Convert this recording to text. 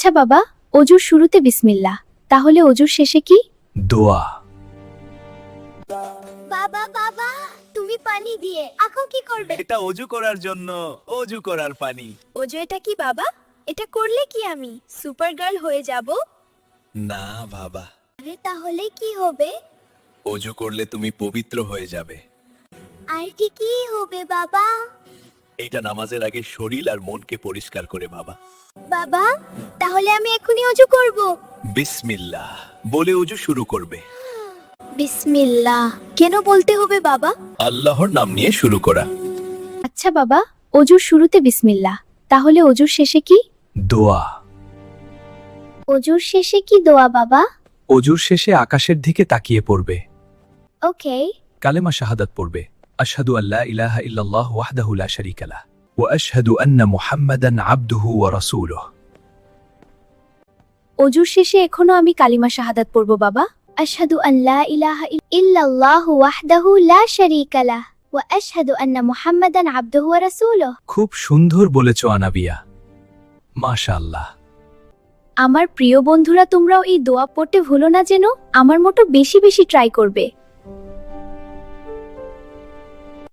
আচ্ছা বাবা, অজুর শুরুতে বিসমিল্লাহ, তাহলে অজুর শেষে কি? দোয়া। বাবা বাবা, তুমি পানি দিয়ে এখন কি করবে? এটা অজু করার জন্য, অজু করার পানি। ওজো এটা কি বাবা? এটা করলে কি আমি সুপার গার্ল হয়ে যাব? না বাবা, আরে তাহলে কি হবে? অজু করলে তুমি পবিত্র হয়ে যাবে। আর কি কি হবে বাবা? এটা নামাজের আগে শরীর আর মনকে পরিষ্কার করে বাবা। বাবা, তাহলে আমি এখনই ওজু করব। বিসমিল্লাহ বলে অজু শুরু করবে। বিসমিল্লাহ কেন বলতে হবে বাবা? আল্লাহর নাম নিয়ে শুরু করা। আচ্ছা বাবা, অজুর শুরুতে বিসমিল্লাহ, তাহলে অজুর শেষে কি? দোয়া। ওজুর শেষে কি দোয়া বাবা? অজুর শেষে আকাশের দিকে তাকিয়ে পড়বে, ওকে। কালেমা শাহাদাত পড়বে। আশহাদু আল্লা ইলাহা ইল্লাল্লাহ ওয়াহদাহু লা শারীকা লাহ ওয়া আশহাদু আন্না মুহাম্মাদান আবদুহু ওয়া রাসূলুহু। অজুর শেষে এখনো আমি কালিমা শাহাদাত পড়ব বাবা। আশহাদু আল্লা ইলাহা ইল্লাল্লাহু ওয়াহদাহু লা শারীকা লাহ ওয়া আশহাদু আন্না মুহাম্মাদান আবদুহু ওয়া রাসূলুহু। খুব সুন্দর বলেছ আনাবিয়া, মাশাআল্লাহ। আমার প্রিয় বন্ধুরা, তোমরাও এই দোয়া পড়তে ভুলো না যেন। আমার মতো বেশি বেশি ট্রাই করবে।